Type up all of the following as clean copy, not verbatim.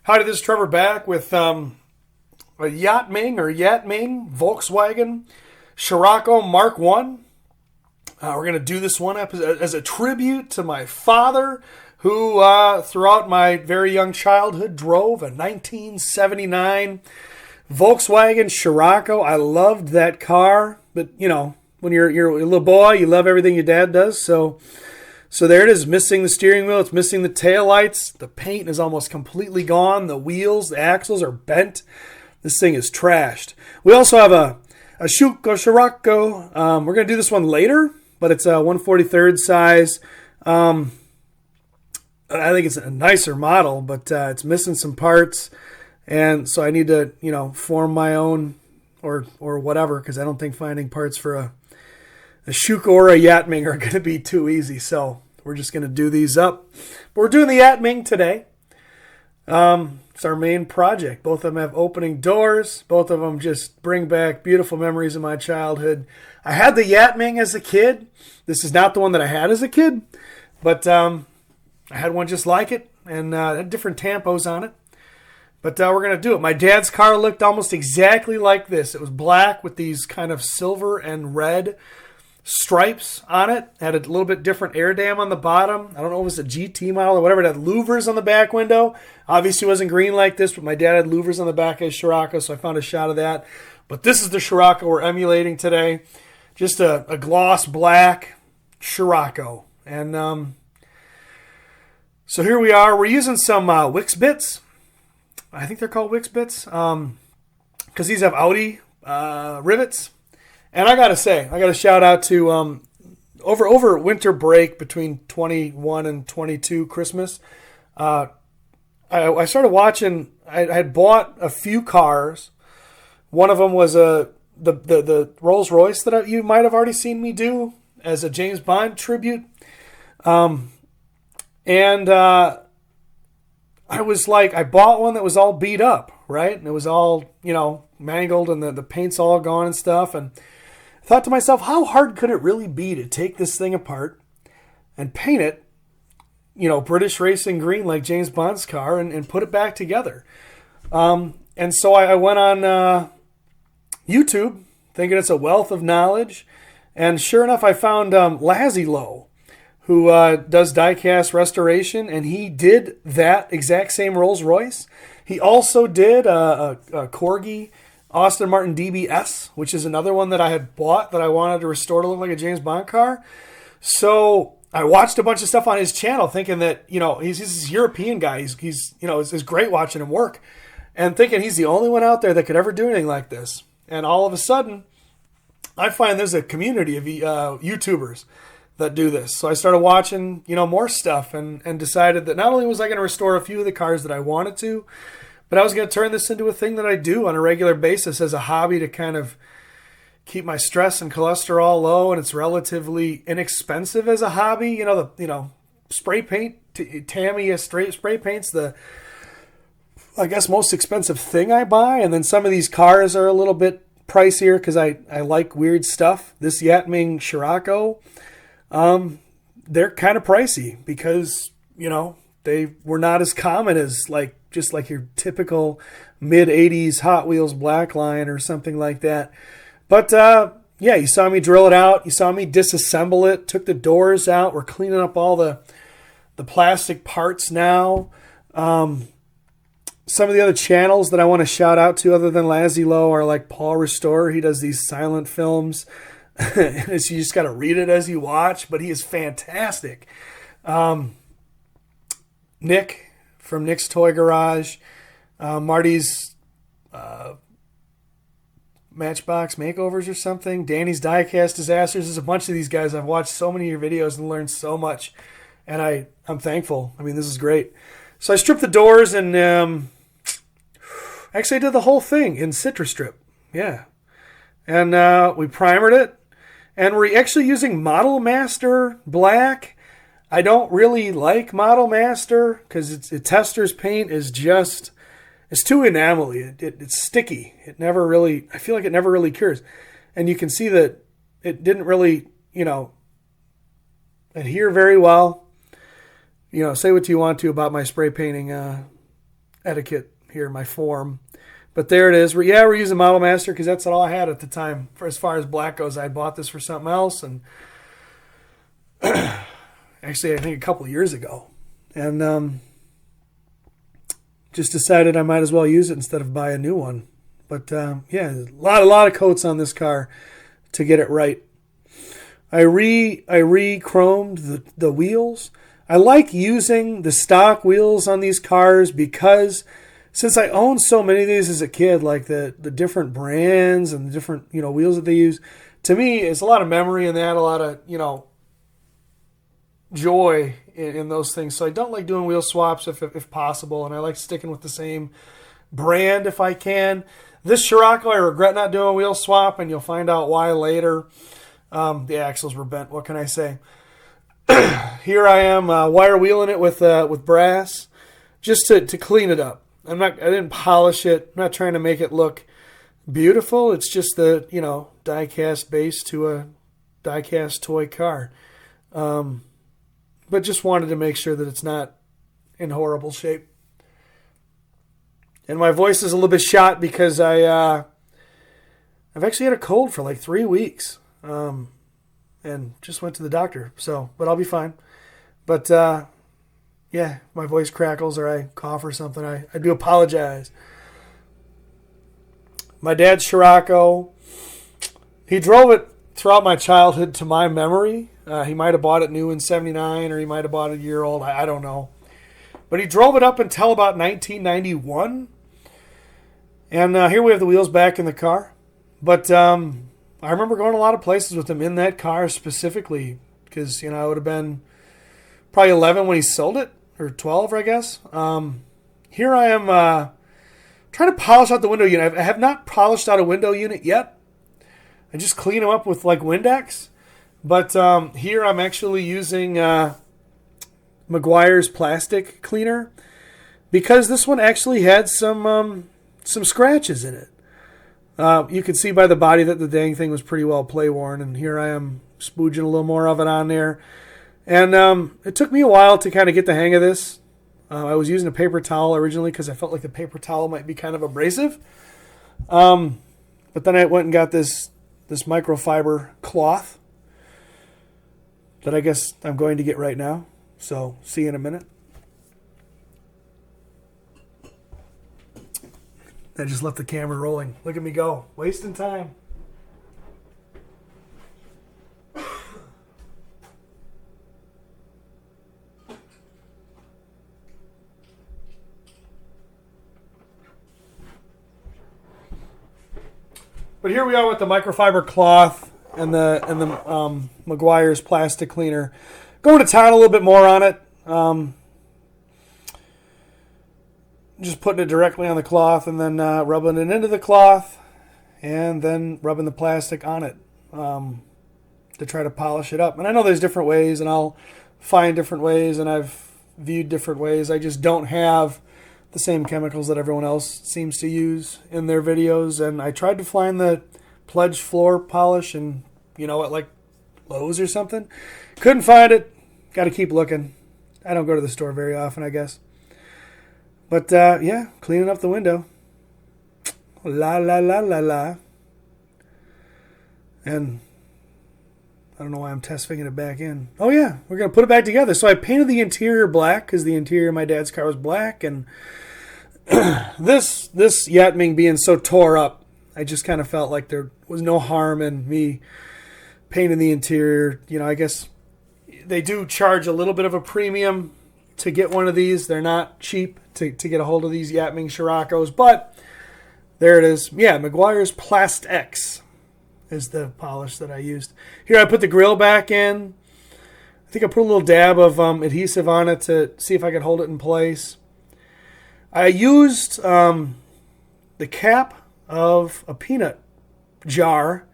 Hi, this is Trevor back with a Yatming Volkswagen Scirocco Mk1. We're going to do this one as a tribute to my father, who throughout my very young childhood drove a 1979 Volkswagen Scirocco. I loved that car, but you know, when you're a little boy, you love everything your dad does. So there it is, missing the steering wheel. It's missing the taillights. The paint is almost completely gone. The wheels, the axles are bent. This thing is trashed. We also have a Scirocco. We're going to do this one later, but it's a 1/43 size. I think it's a nicer model, but it's missing some parts. And so I need to, form my own or whatever, because I don't think finding parts for a Scirocco or a Yatming are going to be too easy. So we're just going to do these up. But we're doing the Yatming today. It's our main project. Both of them have opening doors. Both of them just bring back beautiful memories of my childhood. I had the Yatming as a kid. This is not the one that I had as a kid, but I had one just like it, and it had different tampos on it. But we're going to do it. My dad's car looked almost exactly like this. It was black with these kind of silver and red stripes on it. Had a little bit different air dam on the bottom. I don't know if it was a GT model or whatever. It had louvers on the back window. Obviously it wasn't green like this, but my dad had louvers on the back of his Scirocco, so I found a shot of that. But this is the Scirocco we're emulating today. Just a gloss black Scirocco. And so here we are. We're using some Wix bits. I think they're called Wix bits, because these have Audi rivets. And I got to shout out to over winter break between 21 and 22 Christmas. I started watching. I had bought a few cars. One of them was the Rolls Royce that you might have already seen me do as a James Bond tribute. I was like, I bought one that was all beat up, right? And it was all, mangled, and the paint's all gone and stuff. And I thought to myself, how hard could it really be to take this thing apart and paint it, British racing green like James Bond's car, and put it back together? And so I went on YouTube thinking it's a wealth of knowledge. And sure enough, I found Lazzy Lowe, who does diecast restoration, and he did that exact same Rolls Royce. He also did a Corgi Aston Martin DBS, which is another one that I had bought that I wanted to restore to look like a James Bond car. So I watched a bunch of stuff on his channel, thinking that he's this European guy. It's great watching him work, and thinking he's the only one out there that could ever do anything like this. And all of a sudden, I find there's a community of YouTubers that do this. So I started watching, more stuff, and decided that not only was I going to restore a few of the cars that I wanted to, but I was going to turn this into a thing that I do on a regular basis as a hobby to kind of keep my stress and cholesterol low. And it's relatively inexpensive as a hobby. Spray paint, Tamiya spray paint's the, I guess, most expensive thing I buy. And then some of these cars are a little bit pricier because I like weird stuff. This Yatming Scirocco, they're kind of pricey because, they were not as common as just like your typical mid-'80s Hot Wheels black line or something like that. But, you saw me drill it out. You saw me disassemble it, took the doors out. We're cleaning up all the plastic parts now. Some of the other channels that I want to shout out to other than Lazzy Lowe are like Paul Restorer. He does these silent films. You just got to read it as you watch, but he is fantastic. Nick from Nick's Toy Garage, Marty's Matchbox Makeovers or something, Danny's Diecast Disasters. There's a bunch of these guys. I've watched so many of your videos and learned so much, and I'm thankful. I mean, this is great. So I stripped the doors, and actually I did the whole thing in Citrus Strip. Yeah. And we primered it, and we're actually using Model Master Black. I don't really like Model Master because Tester's paint is it's too enamely. It's sticky. I feel like it never really cures. And you can see that it didn't really, adhere very well. Say what you want to about my spray painting etiquette here, my form. But there it is. We're using Model Master because that's all I had at the time. For as far as black goes, I bought this for something else, and actually, I think a couple of years ago, and just decided I might as well use it instead of buy a new one. But yeah, a lot of coats on this car to get it right. I re-chromed the wheels. I like using the stock wheels on these cars because since I owned so many of these as a kid, like the different brands and the different wheels that they use, to me it's a lot of memory in that, a lot of joy in those things. So I don't like doing wheel swaps if possible, and I like sticking with the same brand if I can. This Scirocco, I regret not doing a wheel swap, and you'll find out why later. The axles were bent. What can I say? Here I am wire wheeling it with brass, just to clean it up. I didn't polish it. I'm not trying to make it look beautiful. It's just the die-cast base to a die-cast toy car. But just wanted to make sure that it's not in horrible shape. And my voice is a little bit shot because I've actually had a cold for like 3 weeks. And just went to the doctor. But I'll be fine. But yeah, my voice crackles or I cough or something, I do apologize. My dad's Scirocco, he drove it throughout my childhood to my memory. He might have bought it new in 79 or he might have bought it a year old. I don't know. But he drove it up until about 1991. And here we have the wheels back in the car. But I remember going a lot of places with him in that car specifically because, I would have been probably 11 when he sold it, or 12, I guess. Here I am trying to polish out the window unit. I have not polished out a window unit yet. I just clean them up with like Windex. But here I'm actually using Meguiar's plastic cleaner because this one actually had some scratches in it. You could see by the body that the dang thing was pretty well play worn, and here I am spooging a little more of it on there. And it took me a while to kind of get the hang of this. I was using a paper towel originally because I felt like the paper towel might be kind of abrasive. But then I went and got this microfiber cloth that I guess I'm going to get right now. So see you in a minute. I just left the camera rolling. Look at me go. Wasting time. But here we are with the microfiber cloth and the Meguiar's plastic cleaner. Going to town a little bit more on it. Just putting it directly on the cloth and then rubbing it into the cloth and then rubbing the plastic on it to try to polish it up. And I know there's different ways, and I'll find different ways, and I've viewed different ways. I just don't have the same chemicals that everyone else seems to use in their videos. And I tried to find the Pledge floor polish and, at like Lowe's or something. Couldn't find it. Got to keep looking. I don't go to the store very often, I guess. But, yeah, cleaning up the window. La, la, la, la, la. And I don't know why I'm test fitting it back in. Oh, yeah, we're going to put it back together. So I painted the interior black because the interior of my dad's car was black. And this Yatming being so tore up, I just kind of felt like there was no harm in me painting the interior. I guess they do charge a little bit of a premium to get one of these. They're not cheap to get a hold of these Yatming Sciroccos, but there it is. Yeah, Meguiar's Plast X is the polish that I used. Here I put the grill back in. I think I put a little dab of adhesive on it to see if I could hold it in place. I used the cap of a peanut jar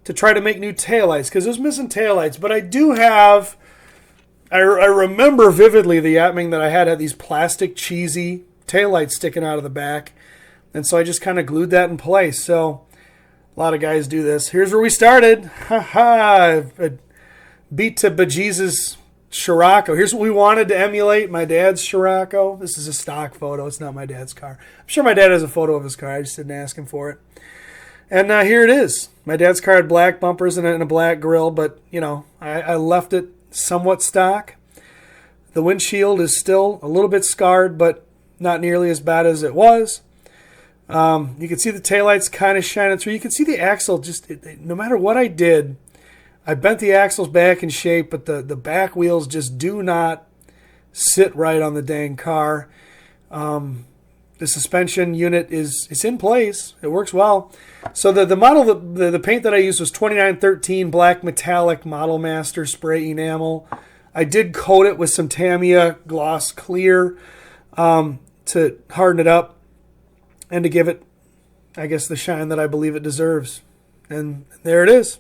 to try to make new taillights because it was missing taillights, but I do have... I remember vividly the Yatming that I had these plastic cheesy taillights sticking out of the back. And so I just kind of glued that in place. So a lot of guys do this. Here's where we started. Ha ha. Beat to bejesus Scirocco. Here's what we wanted to emulate, my dad's Scirocco. This is a stock photo. It's not my dad's car. I'm sure my dad has a photo of his car. I just didn't ask him for it. And here it is. My dad's car had black bumpers and a black grille, but, you know, I left it somewhat stock. The windshield is still a little bit scarred, but not nearly as bad as it was. You can see the taillights kind of shining through. You can see the axle no matter what I did, I bent the axles back in shape, but the back wheels just do not sit right on the dang car. The suspension unit is in place. It works well. So the model, the paint that I used was 2913 black metallic Model Master spray enamel. I did coat it with some Tamiya gloss clear to harden it up and to give it, I guess, the shine that I believe it deserves. And there it is.